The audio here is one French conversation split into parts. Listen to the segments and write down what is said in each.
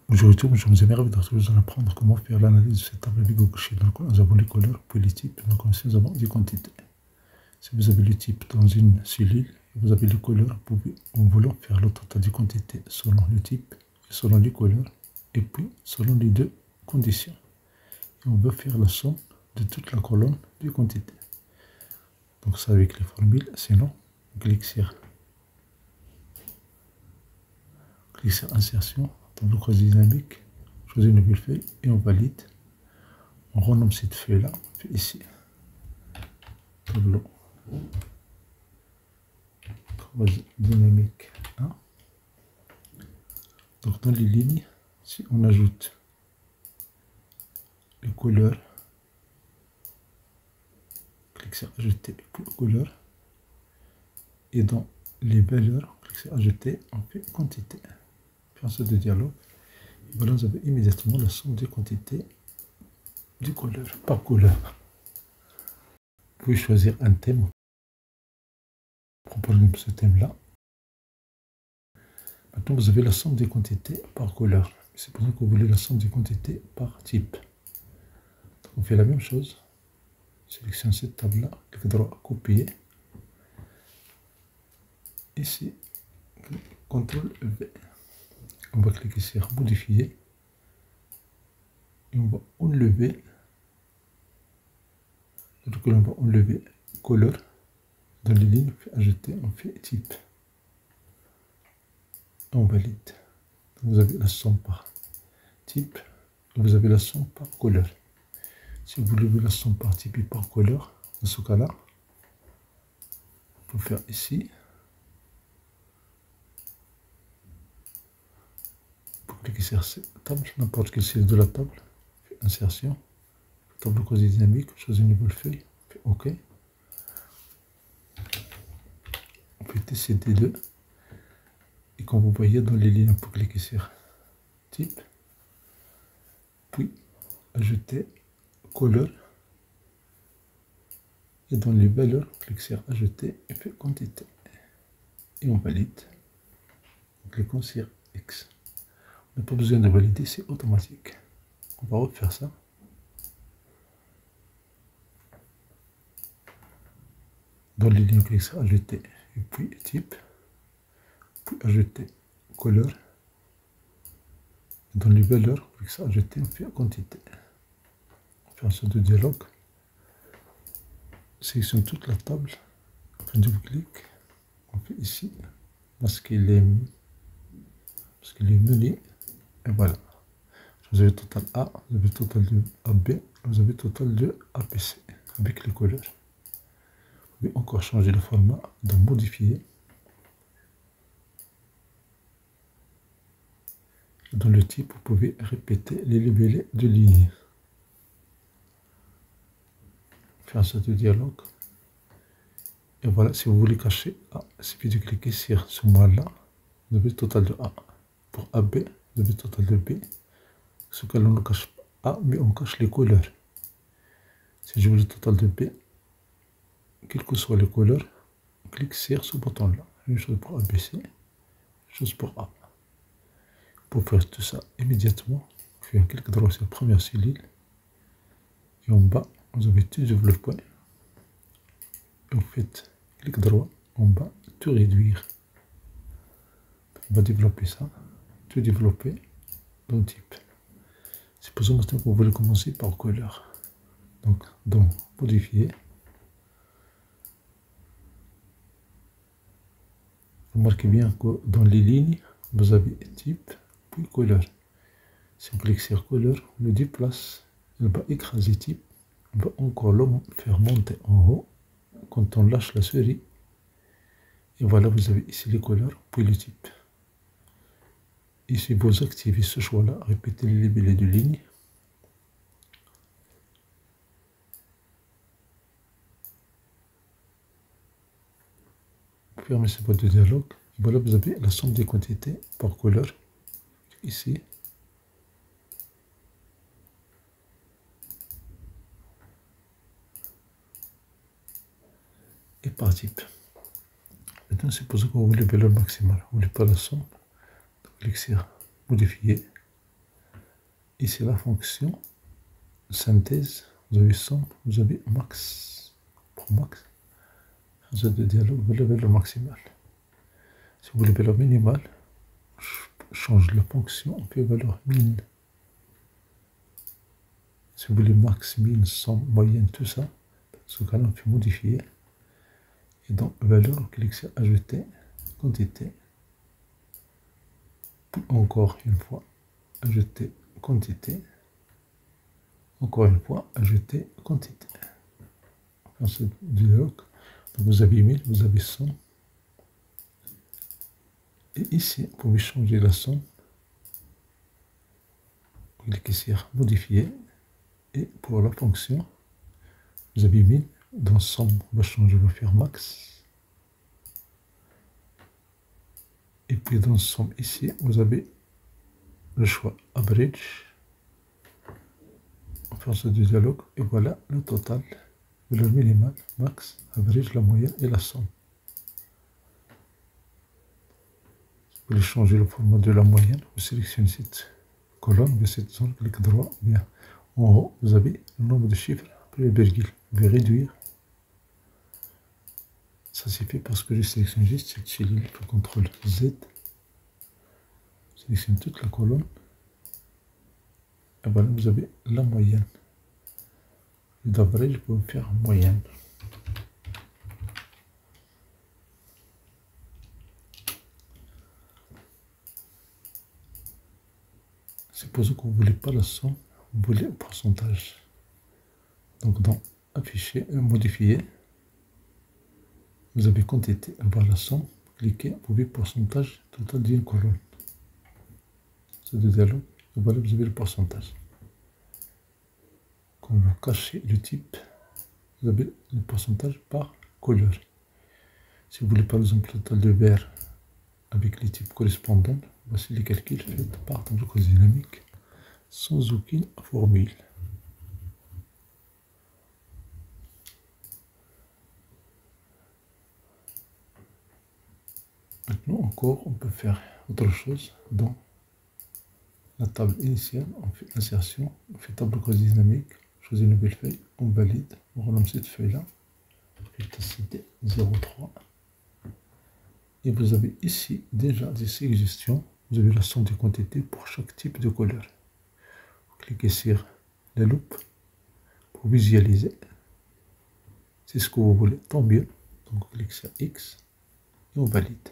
Aujourd'hui, je vous aimerais vous apprendre comment faire l'analyse de cette table de Google. Donc, nous avons les couleurs, puis les types. Donc, ensuite, nous avons des quantités. Si vous avez le type dans une cellule, vous avez les couleurs, vous pouvez, en voulant faire le total des quantités selon le type, selon les couleurs, et puis selon les deux conditions. Et on veut faire la somme de toute la colonne des quantités. Donc, ça avec les formules, sinon, clique sur insertion, tableau croisé dynamique, choisis une nouvelle feuille et on valide. On renomme cette feuille là, on fait ici tableau croisé dynamique 1. Donc dans les lignes, si on ajoute les couleurs, clique sur ajouter couleurs, et dans les valeurs, clique sur ajouter, on fait quantité. Puis ensuite de dialogue, et voilà, vous avez immédiatement la somme des quantités du couleur par couleur. Vous pouvez choisir un thème, proposer ce thème-là. Maintenant, vous avez la somme des quantités par couleur. C'est pour ça que vous voulez la somme des quantités par type. Donc, on fait la même chose. Sélectionne cette table-là, clic droit, copier. Ici, CTRL V. On va cliquer sur modifier. Et on va enlever. Donc, on va enlever couleur. Dans les lignes, on fait ajouter, on fait type. On valide. Donc, vous avez la somme par type. Et vous avez la somme par couleur. Si vous voulez la somme par type et par couleur, dans ce cas-là, on peut faire ici. Pour cliquer sur cette table, n'importe quelle cellule de la table, insertion, tableau croisé dynamique, choisis une nouvelle feuille, fait OK. On peut tester D2. Et comme vous voyez dans les lignes, on peut cliquer sur type, puis ajouter couleur. Et dans les valeurs, clique sur ajouter et fait quantité. Et on valide. Cliquons sur X. On n'a pas besoin de valider, c'est automatique. On va refaire ça. Dans les lignes, clique sur ajouter et puis type, puis ajouter couleur. Dans les valeurs, clique sur ajouter, on fait quantité. On fait un saut de dialogue. Sélectionne toute la table. On fait double-clic. On fait ici masquer les menus. Et voilà. Vous avez total A, vous avez total de AB, vous avez total de APC avec les couleurs. Vous pouvez encore changer le format, donc modifier. Dans le type, vous pouvez répéter les libellés de lignes. Faire ça de dialogue. Et voilà, si vous voulez cacher A, il suffit de cliquer sur ce moi-là. Vous avez le total de A. Pour AB, vous avez le total de B. Ce que l'on ne cache pas A, mais on cache les couleurs. Si je veux le total de B, quelles que soient les couleurs, on clique sur ce bouton-là. Une chose pour ABC, une chose pour A. Pour faire tout ça immédiatement, vous faites un clic droit sur la première cellule. Et en bas, vous avez tout développé. Et vous faites clic droit en bas, tout réduire. On va développer ça, tout développer dans le type. C'est pour ça maintenant que vous voulez commencer par couleur. Donc, dans modifier. Remarquez bien que dans les lignes, vous avez type, puis couleur. Si on clique sur couleur, on le déplace, il va écraser type, on va encore le faire monter en haut quand on lâche la souris. Et voilà, vous avez ici les couleurs, puis le type. Et si vous activez ce choix-là, répétez les libellés de ligne. Fermez ce boîte de dialogue. Et voilà, vous avez la somme des quantités par couleur. Ici. Et par type. Maintenant, c'est pour ça que vous voulez valeur maximale. Vous ne voulez pas la somme. Donc, cliquez sur modifier. Ici, la fonction synthèse, vous avez somme, vous avez max. Pour max, vous avez le dialogue, vous avez le maximal. Si vous voulez le minimal, change la fonction, on fait valeur min. Si vous voulez max, min, somme, moyenne, tout ça, dans ce cas-là, on peut modifier. Et donc, valeur, on clique sur ajouter, quantité. Puis encore une fois, ajouter quantité. Encore une fois, ajouter quantité. Dans ce dialogue, donc vous avez 1000, vous avez 100. Et ici, vous pouvez changer la somme. Vous cliquez sur modifier. Et pour la fonction, vous avez 1000. Dans somme, on va changer, on va faire max. Et puis dans somme, ici, vous avez le choix average. On fait ce dialogue. Et voilà le total. Valeur minimale, max, average, la moyenne et la somme. Vous voulez changer le format de la moyenne, vous sélectionnez cette colonne, vous cette zone, clic droit, bien. En haut, vous avez le nombre de chiffres, après le virgule. Vous pouvez réduire. Ça c'est fait parce que je sélectionne juste cette cellule, le contrôle Z. Je sélectionne toute la colonne. Et voilà, vous avez la moyenne. Et d'après, je peux faire moyenne. Supposons que vous ne voulez pas la somme, vous voulez le pourcentage. Donc dans afficher, modifier, vous avez quantité, voir la somme, cliquez, vous pouvez pourcentage total d'une colonne. C'est le dialogue, et voilà, vous avez le pourcentage. Quand vous cachez le type, vous avez le pourcentage par couleur. Si vous voulez par exemple le total de vert avec les types correspondants, voici les calculs faits par table dynamique sans aucune formule. Maintenant encore, on peut faire autre chose dans la table initiale. On fait insertion, on fait table dynamique, choisis une nouvelle feuille, on valide, on renomme cette feuille-là, cité 03. Et vous avez ici déjà des suggestions. Vous avez la somme des quantités pour chaque type de couleur. Vous cliquez sur la loupe pour visualiser. C'est ce que vous voulez, tant mieux. Donc on clique sur X et on valide.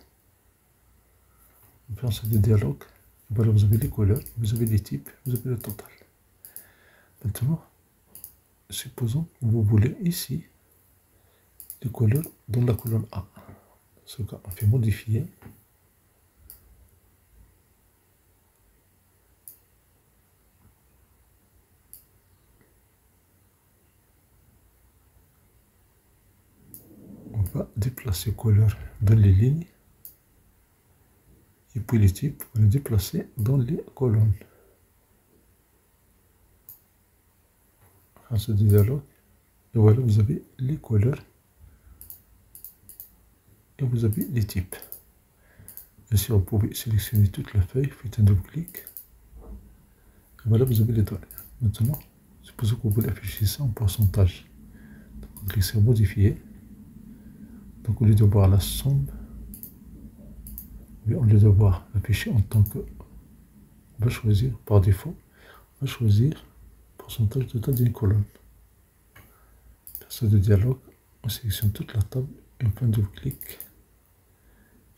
On fait ensuite le dialogue. Voilà, vous avez les couleurs, vous avez les types, vous avez le total. Maintenant, supposons que vous voulez ici les couleurs dans la colonne A. Dans ce cas, on fait modifier. On va déplacer couleurs dans les lignes. Et puis les types, on va les déplacer dans les colonnes. Ce dialogue. Et voilà, vous avez les couleurs. Et vous avez les types. Ici, vous pouvez sélectionner toute la feuille, faites un double clic. Et voilà, vous avez les données. Maintenant, supposons que vous voulez afficher ça en pourcentage. Donc, on clique sur modifier. Donc, au lieu de voir la somme, au lieu de voir afficher en tant que. On va choisir par défaut, on va choisir pourcentage total d'une colonne. Personne de dialogue, on sélectionne toute la table et on fait un double clic.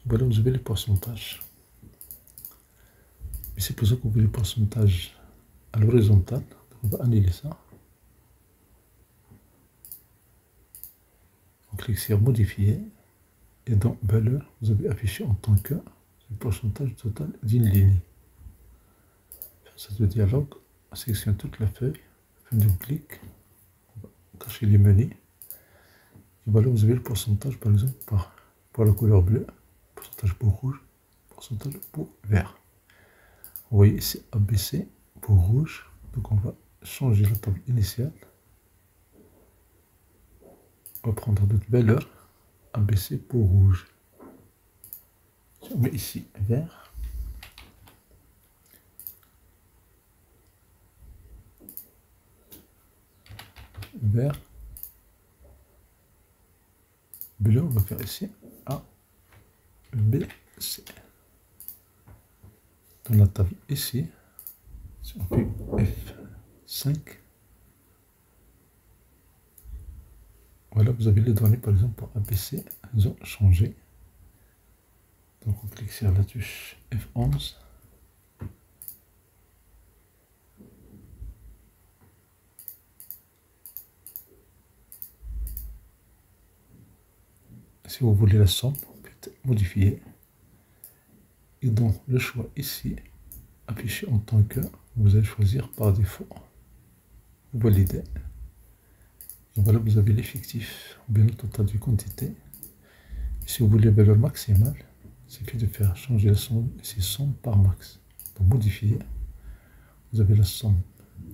Voilà, vous avez les pourcentages. Mais supposons que vous voulez le pourcentage à l'horizontale, on va annuler ça. On clique sur modifier et dans valeur, vous avez affiché en tant que le pourcentage total d'une ligne. C'est le dialogue, on sélectionne toute la feuille, on fait un double clic, on va cacher les menus. Et voilà, vous avez le pourcentage par exemple pour la couleur bleue, pourcentage pour rouge, pourcentage pour vert. Vous voyez ici ABC pour rouge, donc on va changer la table initiale. On va prendre d'autres valeurs, ABC pour rouge. On met ici vert. vert. Bleu, on va faire ici A, B, C. Dans la table ici, si on fait F5, voilà, vous avez les données par exemple pour ABC, elles ont changé. Donc on clique sur la touche F11. Si vous voulez la somme, vous pouvez modifier. Et dans le choix ici, affiché en tant que, vous allez choisir par défaut. Vous validez. Et voilà, vous avez l'effectif, ou bien le total du quantité. Et si vous voulez la valeur maximale, il suffit de faire changer la somme ici, somme par max. Pour modifier, vous avez la somme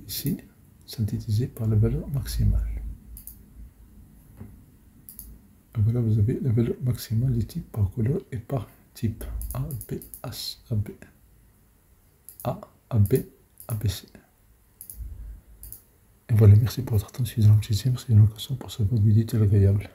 ici, synthétisée par la valeur maximale. Et voilà, vous avez la valeur maximale des types par couleur et par type A, B, A, B, A, AB, ABC. Et voilà, merci pour votre attention. Merci de l'occasion pour cette vidéo agréable.